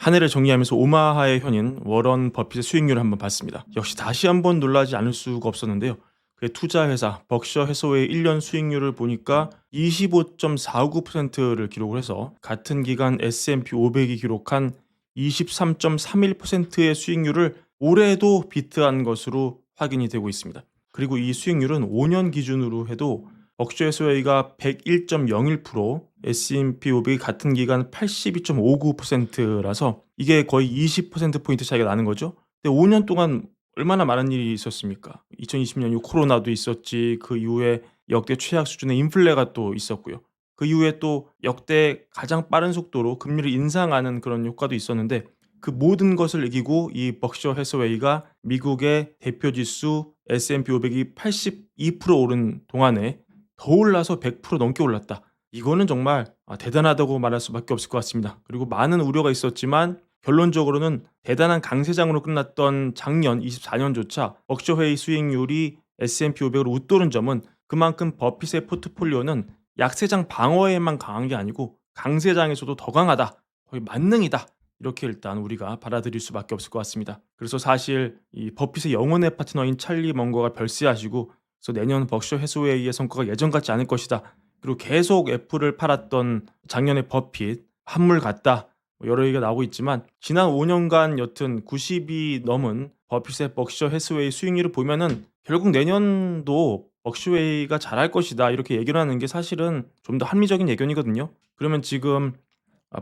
한 해를 정리하면서 오마하의 현인 워런 버핏의 수익률을 한번 봤습니다. 역시 다시 한번 놀라지 않을 수가 없었는데요. 그의 투자 회사 벅셔 해서웨이 1년 수익률을 보니까 25.49%를 기록을 해서 같은 기간 S&P 500이 기록한 23.31%의 수익률을 올해도 비트한 것으로 확인이 되고 있습니다. 그리고 이 수익률은 5년 기준으로 해도 벅셔 해서웨이가 101.01%, S&P 500이 같은 기간 82.59%라서 이게 거의 20%포인트 차이가 나는 거죠. 근데 5년 동안 얼마나 많은 일이 있었습니까? 2020년 코로나도 있었지. 그 이후에 역대 최악 수준의 인플레가 또 있었고요. 그 이후에 또 역대 가장 빠른 속도로 금리를 인상하는 그런 효과도 있었는데 그 모든 것을 이기고 이 벅셔 해서웨이가 미국의 대표 지수 S&P 500이 82% 오른 동안에 더 올라서 100% 넘게 올랐다. 이거는 정말 대단하다고 말할 수밖에 없을 것 같습니다. 그리고 많은 우려가 있었지만 결론적으로는 대단한 강세장으로 끝났던 작년 24년조차 벅셔 회의 수익률이 S&P 500으로 웃도는 점은 그만큼 버핏의 포트폴리오는 약세장 방어에만 강한 게 아니고 강세장에서도 더 강하다. 거의 만능이다. 이렇게 일단 우리가 받아들일 수밖에 없을 것 같습니다. 그래서 사실 이 버핏의 영혼의 파트너인 찰리 먼거가 별세하시고 그래서 내년 벅셔 해소웨이의 성과가 예전 같지 않을 것이다. 그리고 계속 애플을 팔았던 작년의 버핏 한물 같다. 여러 얘기가 나오고 있지만 지난 5년간 여튼 90이 넘은 버핏의 벅셔 해스웨이 수익률을 보면은 결국 내년도 벅셔웨이가 잘할 것이다 이렇게 얘기를 하는 게 사실은 좀 더 합리적인 예견이거든요. 그러면 지금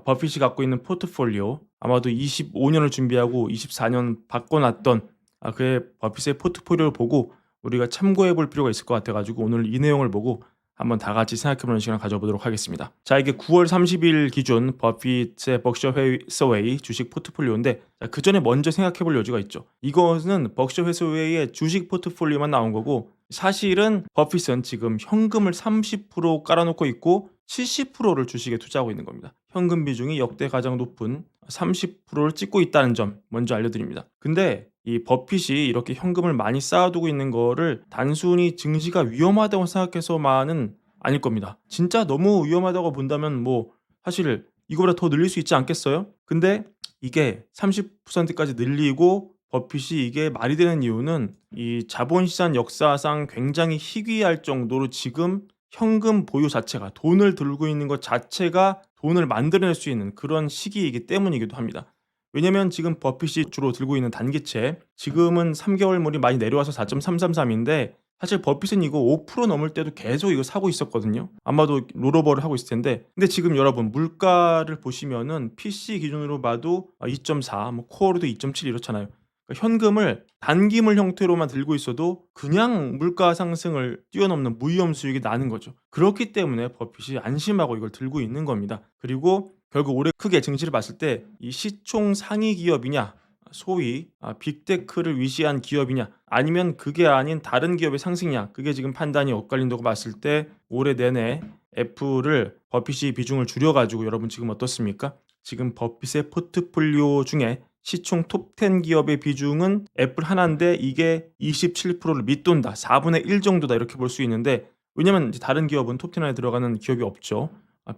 버핏이 갖고 있는 포트폴리오 아마도 25년을 준비하고 24년 바꿔놨던 그의 버핏의 포트폴리오를 보고 우리가 참고해 볼 필요가 있을 것 같아 가지고 오늘 이 내용을 보고 한번 다 같이 생각해 보는 시간을 가져보도록 하겠습니다. 자, 이게 9월 30일 기준 버핏의 벅셔 해서웨이 주식 포트폴리오인데 그 전에 먼저 생각해 볼 여지가 있죠. 이거는 벅셔 해서웨이의 주식 포트폴리오만 나온 거고 사실은 버핏은 지금 현금을 30% 깔아놓고 있고 70%를 주식에 투자하고 있는 겁니다. 현금 비중이 역대 가장 높은 30%를 찍고 있다는 점 먼저 알려드립니다. 근데 이 버핏이 이렇게 현금을 많이 쌓아두고 있는 거를 단순히 증시가 위험하다고 생각해서만은 아닐 겁니다. 진짜 너무 위험하다고 본다면 뭐 사실 이거보다 더 늘릴 수 있지 않겠어요? 근데 이게 30%까지 늘리고 버핏이 이게 말이 되는 이유는 이 자본시장 역사상 굉장히 희귀할 정도로 지금 현금 보유 자체가 돈을 들고 있는 것 자체가 돈을 만들어낼 수 있는 그런 시기이기 때문이기도 합니다. 왜냐면 지금 버핏이 주로 들고 있는 단기채 지금은 3개월물이 많이 내려와서 4.333인데 사실 버핏은 이거 5% 넘을 때도 계속 이거 사고 있었거든요. 아마도 롤오버를 하고 있을 텐데 근데 지금 여러분 물가를 보시면은 PC 기준으로 봐도 2.4, 뭐 코어로도 2.7 이렇잖아요. 그러니까 현금을 단기물 형태로만 들고 있어도 그냥 물가 상승을 뛰어넘는 무위험 수익이 나는 거죠. 그렇기 때문에 버핏이 안심하고 이걸 들고 있는 겁니다. 그리고 결국 올해 크게 증시를 봤을 때 이 시총 상위 기업이냐 소위 빅테크를 위시한 기업이냐 아니면 그게 아닌 다른 기업의 상승이냐 그게 지금 판단이 엇갈린다고 봤을 때 올해 내내 애플을 버핏이 비중을 줄여가지고 여러분 지금 어떻습니까? 지금 버핏의 포트폴리오 중에 시총 톱10 기업의 비중은 애플 하나인데 이게 27%를 밑돈다. 4분의 1 정도다 이렇게 볼 수 있는데 왜냐면 이제 다른 기업은 톱10 안에 들어가는 기업이 없죠.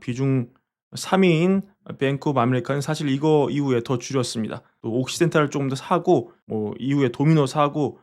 비중 3위인 뱅크 오브 아메리카는 사실 이거 이후에 더 줄였습니다. 또 옥시덴탈을 조금 더 사고 뭐 이후에 도미노 사고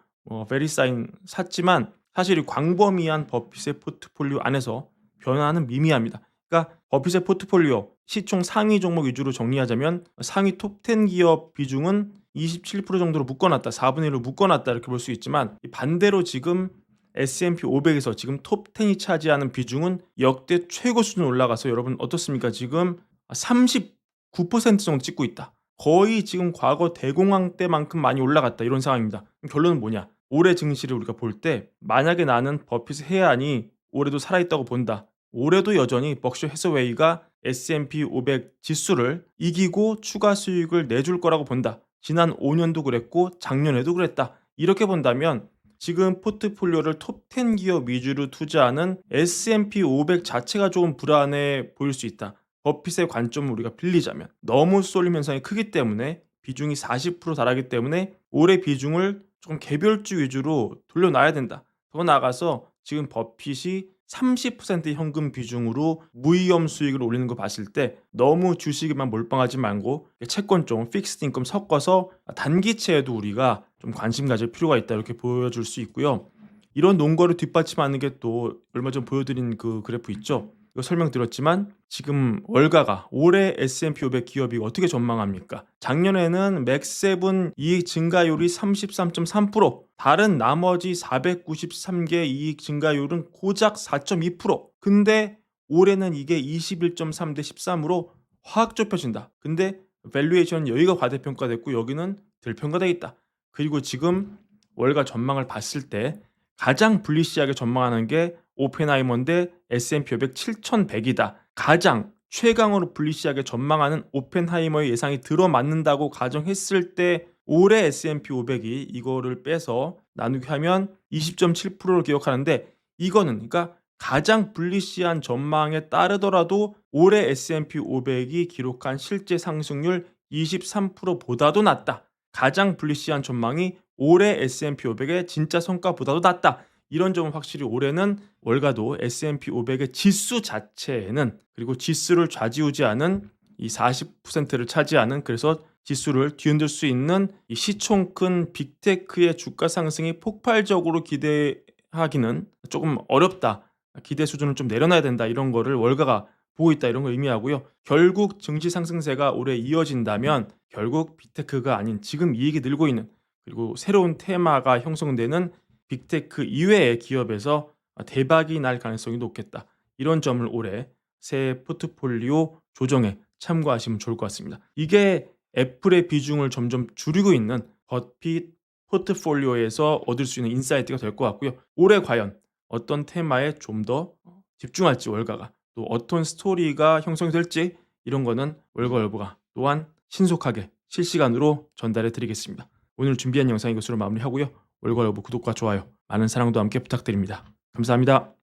베리사인 샀지만 사실 이 광범위한 버핏의 포트폴리오 안에서 변화는 미미합니다. 그러니까 버핏의 포트폴리오 시총 상위 종목 위주로 정리하자면 상위 톱10 기업 비중은 27% 정도로 묶어놨다. 4분의 1로 묶어놨다 이렇게 볼 수 있지만 반대로 지금 S&P 500에서 지금 톱10이 차지하는 비중은 역대 최고 수준 올라가서 여러분 어떻습니까? 지금 39% 정도 찍고 있다. 거의 지금 과거 대공황 때만큼 많이 올라갔다 이런 상황입니다. 결론은 뭐냐? 올해 증시를 우리가 볼 때 만약에 나는 버핏의 해안이 올해도 살아있다고 본다. 올해도 여전히 벅셔 해서웨이가 S&P 500 지수를 이기고 추가 수익을 내줄 거라고 본다. 지난 5년도 그랬고 작년에도 그랬다. 이렇게 본다면 지금 포트폴리오를 톱10 기업 위주로 투자하는 S&P 500 자체가 조금 불안해 보일 수 있다. 버핏의 관점을 우리가 빌리자면 너무 쏠림 현상이 크기 때문에 비중이 40% 달하기 때문에 올해 비중을 조금 개별주 위주로 돌려놔야 된다. 더 나아가서 지금 버핏이 30%의 현금 비중으로 무위험 수익을 올리는 거 봤을 때 너무 주식에만 몰빵하지 말고 채권 쪽 픽스드 인컴 섞어서 단기채에도 우리가 좀 관심 가질 필요가 있다 이렇게 보여줄 수 있고요. 이런 논거를 뒷받침하는 게 또 얼마 전 보여드린 그 그래프 있죠. 이거 설명드렸지만 지금 월가가 올해 S&P 500 기업이 어떻게 전망합니까? 작년에는 맥세븐 이익 증가율이 33.3%, 다른 나머지 493개 이익 증가율은 고작 4.2%. 근데 올해는 이게 21.3 대 13으로 확 좁혀진다. 근데 밸류에이션 여기가 과대평가됐고 여기는 덜평가돼 있다. 그리고 지금 월가 전망을 봤을 때 가장 불리시하게 전망하는 게 오펜하이머인데 S&P 500 7100이다. 가장 최강으로 불리시하게 전망하는 오펜하이머의 예상이 들어맞는다고 가정했을 때 올해 S&P 500이 이거를 빼서 나누기 하면 20.7%를 기록하는데 이거는 그러니까 가장 불리시한 전망에 따르더라도 올해 S&P 500이 기록한 실제 상승률 23%보다도 낮다. 가장 불리시한 전망이 올해 S&P 500의 진짜 성과보다도 낮다. 이런 점은 확실히 올해는 월가도 S&P 500의 지수 자체에는 그리고 지수를 좌지우지하는 이 40%를 차지하는 그래서 지수를 뒤흔들 수 있는 이 시총 큰 빅테크의 주가 상승이 폭발적으로 기대하기는 조금 어렵다. 기대 수준을 좀 내려놔야 된다. 이런 거를 월가가 보고 있다. 이런 걸 의미하고요. 결국 증시 상승세가 올해 이어진다면 결국 빅테크가 아닌 지금 이익이 늘고 있는 그리고 새로운 테마가 형성되는 빅테크 이외의 기업에서 대박이 날 가능성이 높겠다. 이런 점을 올해 새 포트폴리오 조정에 참고하시면 좋을 것 같습니다. 이게 애플의 비중을 점점 줄이고 있는 버핏 포트폴리오에서 얻을 수 있는 인사이트가 될 것 같고요. 올해 과연 어떤 테마에 좀 더 집중할지 월가가 또 어떤 스토리가 형성이 될지 이런 거는 월가여부가 또한 신속하게 실시간으로 전달해 드리겠습니다. 오늘 준비한 영상 이것으로 마무리하고요. 월가여부 구독과 좋아요 많은 사랑도 함께 부탁드립니다. 감사합니다.